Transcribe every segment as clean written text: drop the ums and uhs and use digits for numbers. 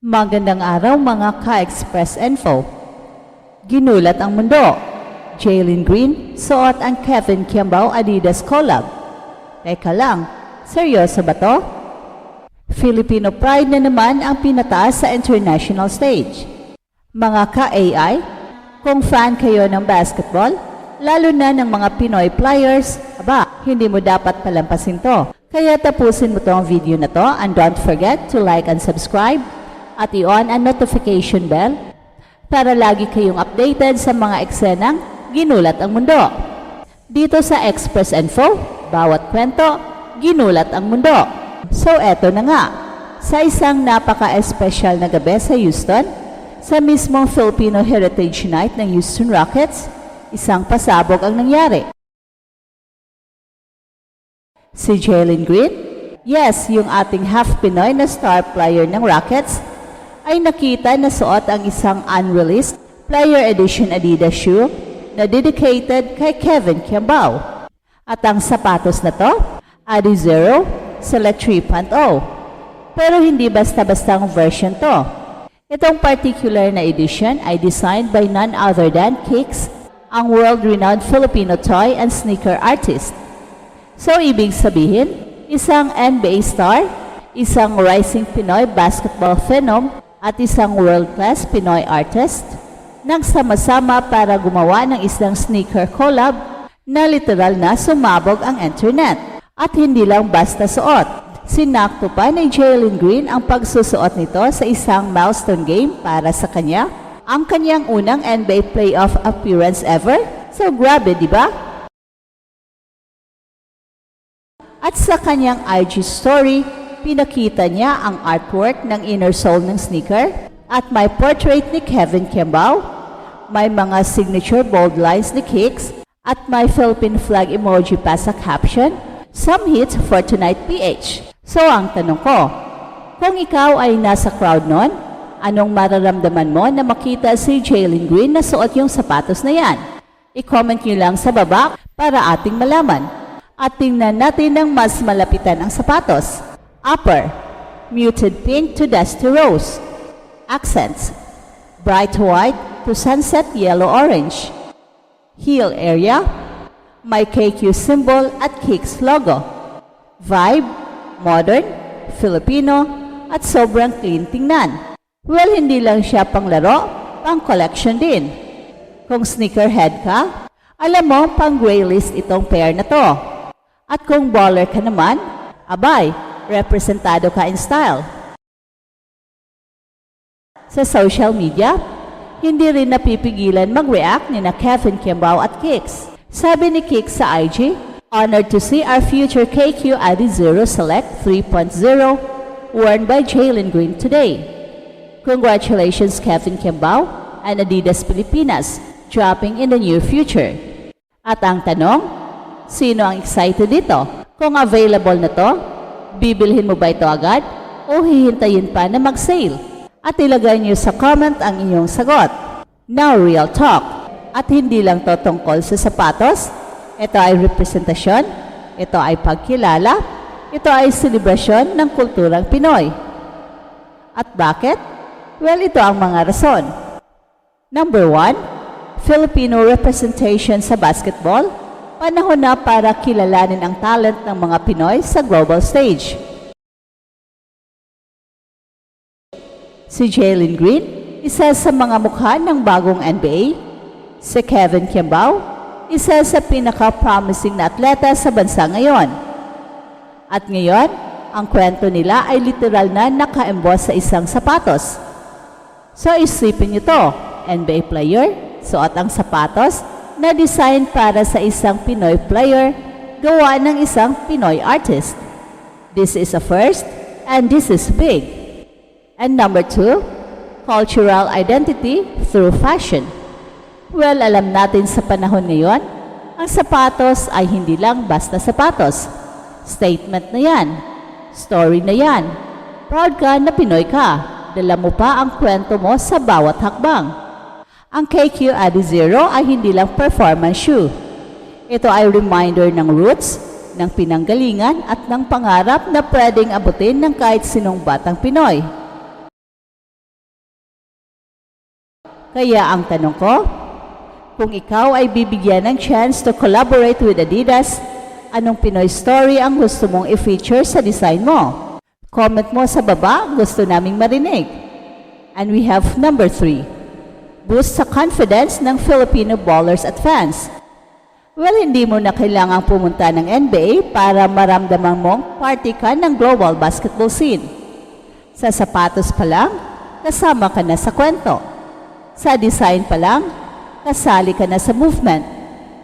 Magandang araw mga ka-Express Info. Ginulat ang mundo. Jalen Green suot ang Kevin Kiambao Adidas collab. Teka lang, seryoso ba to? Filipino pride na naman ang pinataas sa international stage. Mga ka-AI, kung fan kayo ng basketball, lalo na ng mga Pinoy players, hindi mo dapat palampasin to. Kaya tapusin mo tong video na to and don't forget to like and subscribe at i-on ang notification bell para lagi kayong updated sa mga eksenang ginulat ang mundo. Dito sa Express Info, bawat kwento, ginulat ang mundo. So eto na nga, sa isang napaka-espesyal na gabi sa Houston, sa mismong Filipino Heritage Night ng Houston Rockets, isang pasabog ang nangyari. Si Jalen Green, yes, yung ating half Pinoy na star player ng Rockets, ay nakita na suot ang isang unreleased Player Edition Adidas shoe na dedicated kay Kevin Kiambao. At ang sapatos na to, Adizero Select 3.0. Pero hindi basta-bastang version to. Itong particular na edition ay designed by none other than Kicks, ang world-renowned Filipino toy and sneaker artist. So ibig sabihin, isang NBA star, isang rising Pinoy basketball phenom, at isang world-class Pinoy artist nang sama-sama para gumawa ng isang sneaker collab na literal na sumabog ang internet. At hindi lang basta suot, sinakto pa ni Jalen Green ang pagsusuot nito sa isang milestone game para sa kanya, ang kanyang unang NBA playoff appearance ever. So grabe, di ba? At sa kanyang IG story, pinakita niya ang artwork ng inner sole ng sneaker at may portrait ni Kevin Kiambao, may mga signature bold lines ni Kicks at may Philippine flag emoji pa sa caption, "Some hits for tonight PH." So ang tanong ko, kung ikaw ay nasa crowd nun, anong mararamdaman mo na makita si Jalen Green na suot yung sapatos na yan? I-comment nyo lang sa baba para ating malaman. At tingnan natin ng mas malapitan ang sapatos. Upper, muted pink to dusty rose. Accents, bright white to sunset yellow-orange. Heel area, may KQ symbol at Kicks logo. Vibe, modern, Filipino, at sobrang clean tingnan. Well, hindi lang siya pang laro, pang collection din. Kung sneakerhead ka, alam mo pang gray list itong pair na to. At kung baller ka naman, representado ka in style. Sa social media, hindi rin napipigilan mag-react ni na Kevin Kiambao at Kicks. Sabi ni Kicks sa IG, "Honored to see our future KQ Adizero Select 3.0 worn by Jalen Green today. Congratulations Kevin Kiambao and Adidas Pilipinas dropping in the near future." At ang tanong, sino ang excited dito? Kung available na to, bibilhin mo ba ito agad o hihintayin pa na mag-sale? At ilagay niyo sa comment ang inyong sagot. Now, real talk. At hindi lang to tungkol sa sapatos. Ito ay representasyon, ito ay pagkilala, ito ay selebrasyon ng kulturang Pinoy. At bakit? Well, ito ang mga rason. Number 1, Filipino representation sa basketball. Panahon na para kilalanin ang talent ng mga Pinoy sa global stage. Si Jalen Green, isa sa mga mukha ng bagong NBA. Si Kevin Kiambao, isa sa pinaka-promising na atleta sa bansa ngayon. At ngayon, ang kwento nila ay literal na naka-emboss sa isang sapatos. So isipin nyo to, NBA player, suot ang sapatos, na design para sa isang Pinoy player, gawa ng isang Pinoy artist. This is a first, and this is big. And number 2, cultural identity through fashion. Well, alam natin sa panahon ngayon, ang sapatos ay hindi lang basta sapatos. Statement na yan. Story na yan. Proud ka na Pinoy ka. Dala mo pa ang kwento mo sa bawat hakbang. Ang KQ Adizero ay hindi lang performance shoe. Ito ay reminder ng roots, ng pinanggalingan at ng pangarap na pwedeng abutin ng kahit sinong batang Pinoy. Kaya ang tanong ko, kung ikaw ay bibigyan ng chance to collaborate with Adidas, anong Pinoy story ang gusto mong i-feature sa design mo? Comment mo sa baba, gusto naming marinig. And we have number 3. Boost sa confidence ng Filipino ballers at fans. Well, hindi mo na kailangang pumunta ng NBA para maramdaman mong party ka ng global basketball scene. Sa sapatos pa lang, kasama ka na sa kwento. Sa design pa lang, kasali ka na sa movement.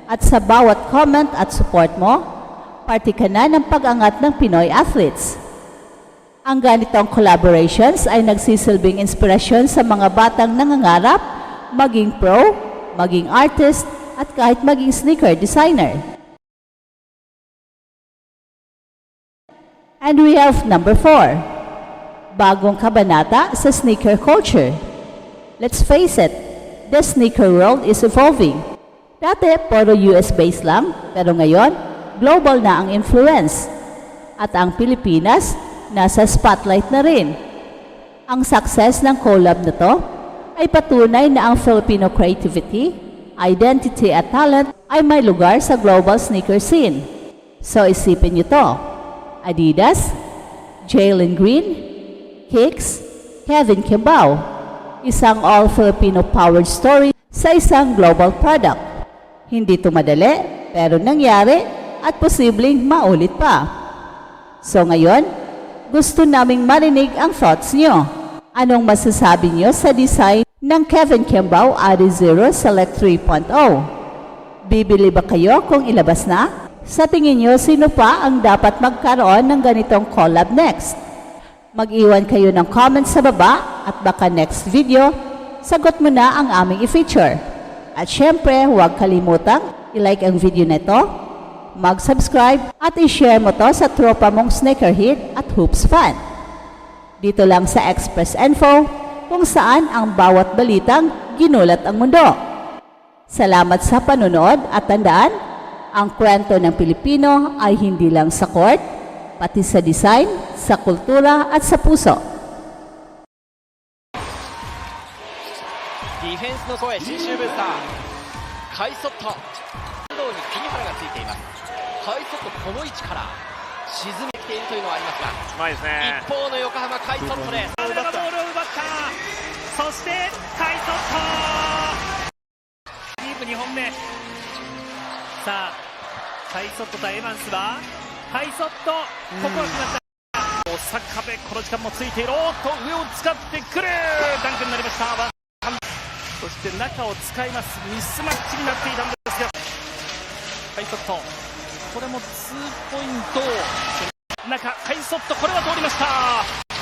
At sa bawat comment at support mo, party ka na ng pag-angat ng Pinoy athletes. Ang ganitong collaborations ay nagsisilbing inspirasyon sa mga batang nangangarap, maging pro, maging artist, at kahit maging sneaker designer. And we have number 4. Bagong kabanata sa sneaker culture. Let's face it, the sneaker world is evolving. Dati, puro US-based lang, pero ngayon, global na ang influence. At ang Pilipinas, nasa spotlight na rin. Ang success ng collab na to ay patunay na ang Filipino creativity, identity at talent ay may lugar sa global sneaker scene. So isipin nyo to, Adidas, Jalen Green, Kicks, Kevin Kimbao. Isang all-Filipino powered story sa isang global product. Hindi ito madali, pero nangyari at posibleng maulit pa. So ngayon, gusto naming marinig ang thoughts nyo. Anong masasabi nyo sa design ng Kevin Kimbao Adizero Select 3.0? Bibili ba kayo kung ilabas na? Sa tingin nyo, sino pa ang dapat magkaroon ng ganitong collab next? Mag-iwan kayo ng comments sa baba at baka next video, sagot mo na ang aming i-feature. At syempre, huwag kalimutang i-like ang video na ito, mag-subscribe at i-share mo to sa tropa mong sneakerhead at hoops fan. Dito lang sa Express Info, kung saan ang bawat balitang ginulat ang mundo. Salamat sa panonood at tandaan, ang kwento ng Pilipino ay hindi lang sa court, pati sa design, sa kultura at sa puso. ディフェンスの声、信州ブースター、カイソット、中央に栗原がついています。カイソット、この位置から沈めているというのはありますが、うまいですね。一方の横浜、カイソットです。ボールを奪った。そしてカイソット。キープ2本目。さあ、カイソットとエヴァンスはカイソット、ここは決まった。サッカーでこの時間もついている。おっと上を使ってくる。ダンクになりました。そして中を使います。ミスマッチになっていたんですが、カイソット、これも2ポイント。中、カイソット、これは通りました。